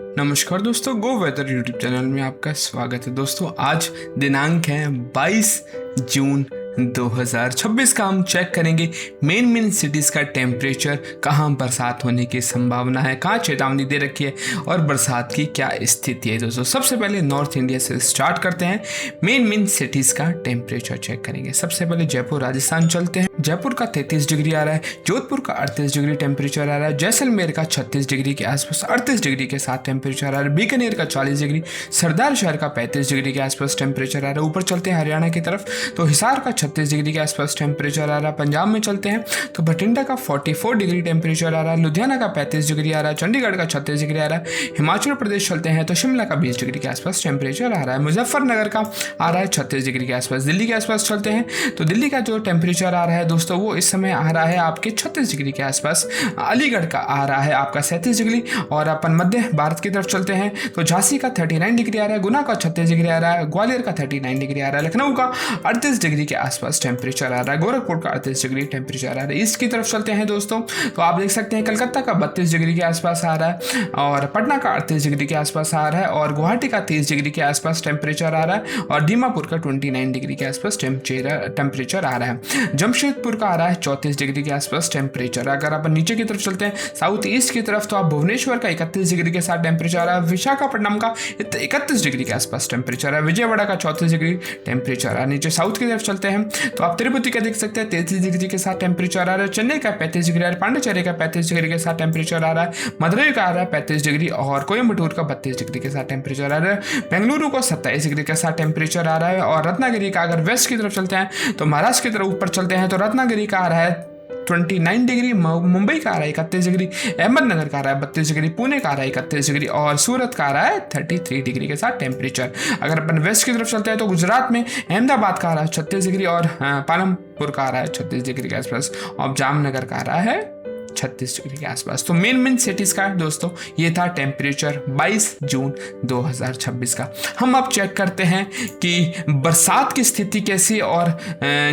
नमस्कार दोस्तों, गो weather YouTube channel में आपका स्वागत है। दोस्तों आज दिनांक है 22 जून 2026 का। हम चेक करेंगे मेन सिटीज़ का टेम्परेचर, कहाँ बरसात होने की संभावना है, कहाँ चेतावनी दे रखी है और बरसात की क्या स्थिति है। दोस्तों सबसे पहले नॉर्थ इंडिया से स्टार्ट करते हैं। मेन सिटीज़ का टेम्परेचर चेक करेंगे। सबसे पहले जयपुर राजस्थान चलते हैं। जयपुर का 33 डिग्री आ रहा है, जोधपुर का 38 डिग्री टेम्परेचर आ रहा है, जैसलमेर का 36 डिग्री के आसपास 38 डिग्री के साथ टेम्परेचर आ रहा है, बीकानेर का 40 डिग्री, सरदार शहर का 35 डिग्री के आसपास टेम्परेचर आ रहा है। ऊपर चलते हैं हरियाणा की तरफ तो हिसार का 36 डिग्री के आसपास टेम्परेचर आ रहा है। पंजाब में चलते हैं तो बठिंडा का 44 डिग्री टेम्परेचर आ रहा है, लुधियाना का 35 डिग्री आ रहा है, चंडीगढ़ का 36 डिग्री आ रहा है। हिमाचल प्रदेश चलते हैं तो शिमला का 20 डिग्री के आसपास टेम्परेचर आ रहा है। मुजफ्फरनगर का आ रहा है 36 डिग्री के आसपास। दिल्ली के आसपास चलते हैं तो दिल्ली का जो टेम्परेचर आ रहा है दोस्तों वो इस समय आ रहा है आपके 36 डिग्री के आसपास। अलीगढ़ का आ रहा है आपका 37 डिग्री। और अपन मध्य भारत की तरफ चलते हैं तो झांसी का 39 डिग्री आ रहा है, गुना का 36 डिग्री आ रहा है, ग्वालियर का 39 डिग्री आ रहा है, लखनऊ का 38 डिग्री के आसपास टेम्परेचर आ रहा है, गोरखपुर का 38 डिग्री टेम्परेचर आ रहा है। ईस्ट की तरफ चलते हैं दोस्तों तो आप देख सकते हैं कलकत्ता का 32 डिग्री के आसपास आ रहा है और पटना का 38 डिग्री के आसपास आ रहा है और गुवाहाटी का 30 डिग्री के आसपास टेम्परेचर आ रहा है और दीमापुर का 29 डिग्री के आसपास टेम्परेचर आ रहा है। जमशेदपुर का आ रहा है 34 डिग्री के आसपास टेम्परेचर। अगर आप नीचे की तरफ चलते हैं साउथ ईस्ट की तरफ तो आप भुवनेश्वर का 31 डिग्री के साथ टेम्परेचर आ रहा है, विशाखापट्टनम का 31 डिग्री के आसपास टेम्परेचर है, विजयवाड़ा का 34 डिग्री टेम्परेचर है। नीचे साउथ की तरफ चलते हैं तो आप तिरुपति का देख सकते हैं 33 डिग्री के साथ टेम्परेचर आ रहा है, चेन्नई का 35 डिग्री आ रहा है, पांडिचेरी का 35 डिग्री के साथ टेम्परेचर आ रहा है, मदुरई का आ रहा है 35 डिग्री और कोयम्बटूर का 32 डिग्री के साथ टेम्परेचर आ रहा है, बेंगलुरु को 27 डिग्री के साथ टेम्परेचर आ रहा है और रत्नागिरी का अगर वेस्ट की तरफ चलते हैं तो महाराष्ट्र की तरफ ऊपर चलते हैं तो रत्नागिरी का आ रहा है 29 डिग्री, मुंबई का आ रहा है 31 डिग्री, अहमदनगर का आ रहा है 32 डिग्री, पुणे का आ रहा है 31 डिग्री और सूरत का आ रहा है 33 डिग्री के साथ टेम्परेचर। अगर अपन वेस्ट की तरफ चलते हैं तो गुजरात में अहमदाबाद का आ रहा है 36 डिग्री और पालमपुर का आ रहा है 36 डिग्री के आसपास और जामनगर का आ रहा है 36 डिग्री के आसपास। तो मेन सिटीज का दोस्तों ये था टेम्परेचर 22 जून 2026 का। हम अब चेक करते हैं कि बरसात की स्थिति कैसी और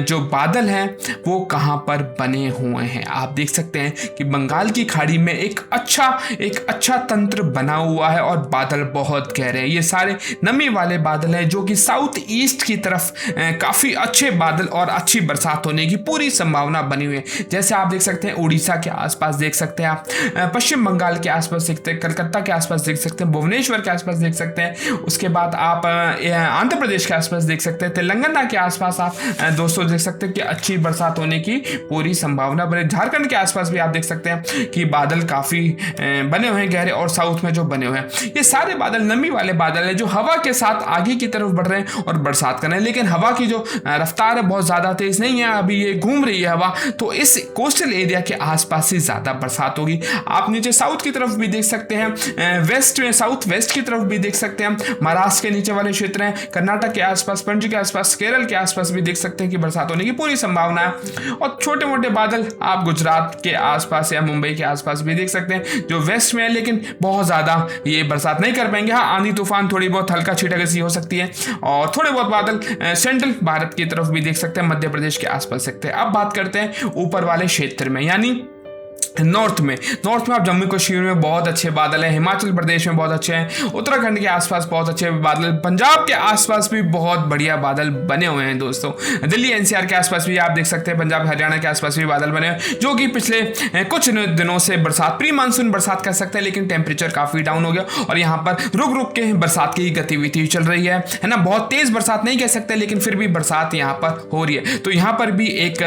जो बादल हैं वो कहां पर बने हुए हैं। आप देख सकते हैं कि बंगाल की खाड़ी में एक अच्छा तंत्र बना हुआ है और बादल बहुत गहरे हैं। ये सारे नमी वाले बादल हैं जो कि साउथ ईस्ट की तरफ काफी अच्छे बादल और अच्छी बरसात होने की पूरी संभावना बनी हुई है। जैसे आप देख सकते हैं उड़ीसा के आसपास देख सकते हैं, आप पश्चिम बंगाल के आसपास देखते हैं, कलकत्ता के आसपास देख सकते हैं, भुवनेश्वर के आसपास देख सकते हैं, उसके बाद आप आंध्र प्रदेश के आसपास देख सकते हैं, तेलंगाना के आसपास आप दोस्तों देख सकते हैं कि अच्छी बरसात होने की पूरी संभावना बने। झारखंड के आसपास भी आप देख सकते हैं कि बादल काफी बने हुए हैं गहरे और साउथ में जो बने हुए हैं ये सारे बादल नमी वाले बादल हैं जो हवा के साथ आगे की तरफ बढ़ रहे हैं और बरसात कर रहे हैं। लेकिन हवा की जो रफ्तार है बहुत ज्यादा तेज नहीं है, अभी ये घूम रही है हवा, तो इस कोस्टल एरिया के आसपास से ज्यादा बरसात होगी। आप नीचे साउथ की तरफ भी देख सकते हैं, वेस्ट में साउथ वेस्ट की तरफ भी देख सकते हैं, महाराष्ट्र के नीचे वाले क्षेत्र हैं, कर्नाटक के आसपास, पणजी के आसपास, केरल के आसपास भी देख सकते हैं कि बरसात होने की पूरी संभावना है। और छोटे मोटे बादल आप गुजरात के आसपास या मुंबई के आसपास भी देख सकते हैं जो वेस्ट में है, लेकिन बहुत ज्यादा ये बरसात नहीं कर पाएंगे। हाँ, आंधी तूफान थोड़ी बहुत हल्का छींटा सी हो सकती है और थोड़े बहुत बादल सेंट्रल भारत की तरफ भी देख सकते हैं, मध्य प्रदेश के आसपास सकते हैं। अब बात करते हैं ऊपर वाले क्षेत्र में यानी नॉर्थ में आप जम्मू कश्मीर में बहुत अच्छे बादल हैं, हिमाचल प्रदेश में बहुत अच्छे हैं, उत्तराखंड के आसपास बहुत अच्छे बादल, पंजाब के आसपास भी बहुत बढ़िया बादल बने हुए हैं दोस्तों। दिल्ली एनसीआर के आसपास भी आप देख सकते हैं, पंजाब हरियाणा के आसपास भी बादल बने हैं जो कि पिछले कुछ दिनों से बरसात प्री मानसून बरसात कह सकते हैं, लेकिन टेम्परेचर काफी डाउन हो गया और यहाँ पर रुक रुक के बरसात की गतिविधि चल रही है ना। बहुत तेज बरसात नहीं कह सकते लेकिन फिर भी बरसात यहाँ पर हो रही है। तो यहाँ पर भी एक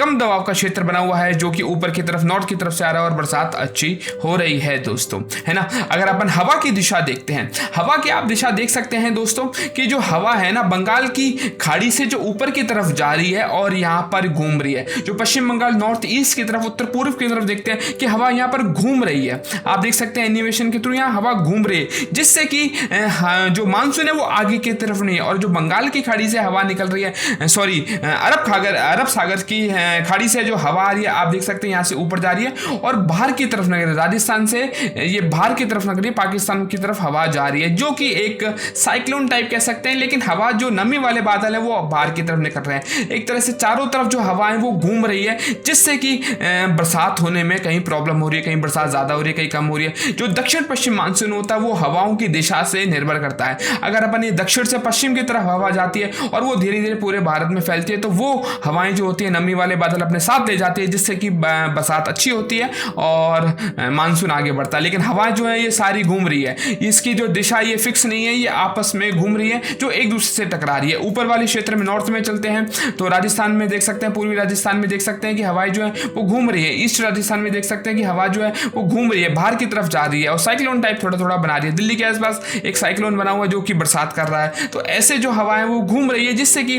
कम दबाव का क्षेत्र बना हुआ है जो कि ऊपर की तरफ नॉर्थ की तरफ से आ रहा है और बरसात अच्छी हो रही है दोस्तों, है ना। अगर अपन हवा की दिशा देखते हैं, हवा की आप दिशा देख सकते हैं दोस्तों कि जो हवा है ना बंगाल की खाड़ी से जो ऊपर की तरफ जा रही है और यहाँ पर घूम रही है। जो पश्चिम बंगाल नॉर्थ ईस्ट की तरफ उत्तर पूर्व की तरफ देखते हैं कि हवा यहाँ पर घूम रही है। आप देख सकते हैं एनिमेशन के थ्रू यहाँ हवा घूम रही है जिससे कि जो मानसून है वो आगे की तरफ नहीं है और जो बंगाल की खाड़ी से हवा निकल रही है, सॉरी अरब सागर की खाड़ी से जो हवा आ रही है आप देख सकते हैं यहाँ से ऊपर जा रही है है और बाहर की तरफ निकल रही है। राजस्थान से ये बाहर की तरफ निकल रही है, पाकिस्तान की तरफ हवा जा रही है, जो कि एक साइक्लोन टाइप कह सकते हैं। लेकिन हवा जो नमी वाले बादल है वो बाहर की तरफ निकल रहे हैं। एक तरह से चारों तरफ जो हवाएं वो घूम रही है, जिससे कि बरसात होने में कहीं प्रॉब्लम हो रही है, कहीं बरसात ज़्यादा हो रही है, कहीं कम हो रही है। जो दक्षिण पश्चिम मानसून होता है वो हवाओं की दिशा से निर्भर करता है। अगर अपन ये दक्षिण से पश्चिम की तरफ हवा जाती है और वो धीरे धीरे पूरे भारत में फैलती है, तो वो हवाएं जो होती है नमी वाले बादल अपने साथ ले जाती है, जिससे कि बरसात अच्छी होती है और मानसून आगे बढ़ता है। लेकिन हवाएं जो है ये सारी घूम रही है, इसकी जो दिशा ये फिक्स नहीं है, ये आपस में घूम रही है, जो एक दूसरे से टकरा रही है। ऊपर वाले क्षेत्र में नॉर्थ में चलते हैं तो राजस्थान में देख सकते हैं, पूर्वी राजस्थान में देख सकते हैं कि हवाएं जो है वो घूम रही है। ईस्ट राजस्थान में देख सकते हैं कि हवा जो है वो घूम रही है, बाहर की तरफ जा रही है और साइक्लोन टाइप थोड़ा थोड़ा बना रही है। दिल्ली के आसपास एक साइक्लोन बना हुआ है जो कि बरसात कर रहा है। तो ऐसे जो हवाएं वो घूम रही है, जिससे कि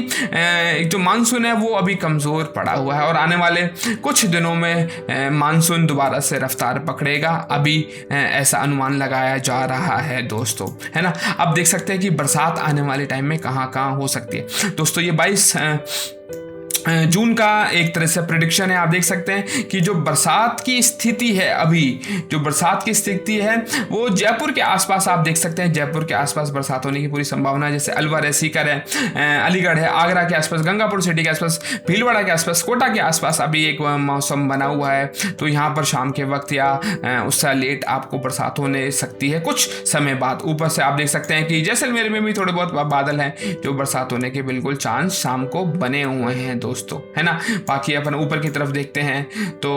जो मानसून है वो अभी कमजोर पड़ा हुआ है और आने वाले कुछ दिनों में मानसून दोबारा से रफ्तार पकड़ेगा, अभी ऐसा अनुमान लगाया जा रहा है दोस्तों, है ना। अब देख सकते हैं कि बरसात आने वाले टाइम में कहाँ कहाँ हो सकती है। दोस्तों ये 22 जून का एक तरह से प्रेडिक्शन है। आप देख सकते हैं कि जो बरसात की स्थिति है, अभी जो बरसात की स्थिति है वो जयपुर के आसपास आप देख सकते हैं, जयपुर के आसपास बरसात होने की पूरी संभावना है। जैसे अलवर है, सीकर है, अलीगढ़ है, आगरा के आसपास, गंगापुर सिटी के आसपास, भीलवाड़ा के आसपास, कोटा के आसपास अभी एक मौसम बना हुआ है। तो यहाँ पर शाम के वक्त या उससे लेट आपको बरसात होने सकती है कुछ समय बाद। ऊपर से आप देख सकते हैं कि जैसलमेर में भी थोड़े बहुत बादल हैं, जो बरसात होने के बिल्कुल चांस शाम को बने हुए हैं दोस्तों, है ना। बाकी अपन ऊपर की तरफ देखते हैं तो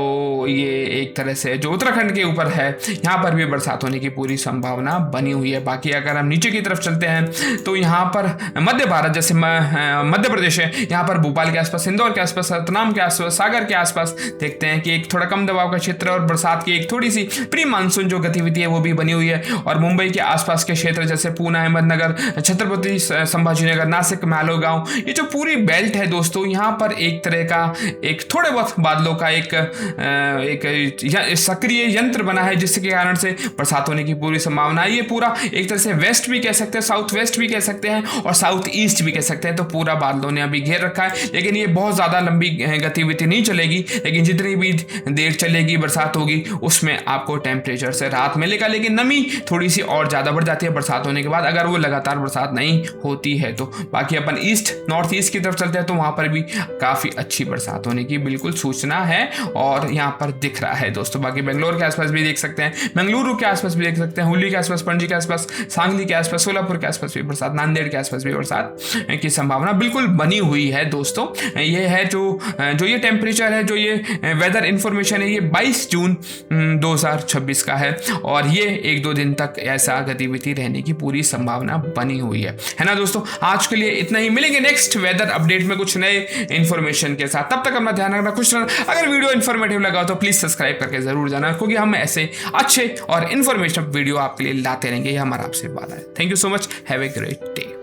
ये एक तरह से जो उत्तराखंड के ऊपर है, यहाँ पर भी बरसात होने की पूरी संभावना बनी हुई है। बाकी अगर हम नीचे की तरफ चलते हैं तो यहाँ पर मध्य भारत, जैसे मध्य प्रदेश है, यहाँ पर भोपाल के आसपास, इंदौर के आसपास, रतलाम के आसपास, सागर के आसपास देखते हैं कि एक थोड़ा कम दबाव का क्षेत्र और बरसात की एक थोड़ी सी प्री मानसून जो गतिविधि है वो भी बनी हुई है। और मुंबई के आसपास के क्षेत्र जैसे पूना, अहमदनगर, छत्रपति संभाजीनगर, नासिक, मालेगांव, ये जो पूरी बेल्ट है दोस्तों, यहाँ पर एक तरह का एक थोड़े बहुत बादलों का एक सक्रिय यंत्र बना है, जिसके कारण से बरसात होने की पूरी संभावना है। ये पूरा एक तरह से वेस्ट भी कह सकते हैं, साउथ वेस्ट भी कह सकते हैं और साउथ ईस्ट भी कह सकते हैं। तो पूरा बादलों ने अभी घेर रखा है, लेकिन ये बहुत ज़्यादा लंबी गतिविधि नहीं चलेगी। लेकिन जितनी भी देर चलेगी बरसात होगी उसमें आपको टेम्परेचर से राहत मिलेगा, लेकिन नमी थोड़ी सी और ज़्यादा बढ़ जाती है बरसात होने के बाद, अगर वो लगातार बरसात नहीं होती है तो। बाकी अपन ईस्ट नॉर्थ ईस्ट की तरफ चलते हैं तो वहाँ पर भी काफ़ी अच्छी बरसात होने की बिल्कुल सूचना है और यहाँ पर दिख रहा है दोस्तों। बाकी बेंगलोर के आसपास भी देख सकते हैं, बेंगलुरु के आसपास भी देख सकते हैं, हुगली के आसपास, पणजी के आसपास, सांगली के आसपास, सोलापुर के आसपास भी बरसात, नांदेड़ के आसपास भी बरसात की संभावना बिल्कुल बनी हुई है दोस्तों। ये है जो ये टेम्परेचर है, जो ये वेदर इंफॉर्मेशन है, ये 22 जून 2026 का है और ये 1-2 दिन तक ऐसा गतिविधि रहने की पूरी संभावना बनी हुई है ना दोस्तों। आज के लिए इतना ही, मिलेंगे नेक्स्ट वेदर अपडेट में कुछ नए इंफॉर्मेशन के साथ। तब तक अपना ध्यान रखना, खुश रहना। अगर वीडियो इन्फॉर्मेटिव लगा हो तो प्लीज सब्सक्राइब करके जरूर जाना, क्योंकि हम ऐसे अच्छे और इन्फॉर्मेटिव वीडियो आपके लिए लाते रहेंगे, ये हमारा आपसे वादा है। Thank you so much, have a great day.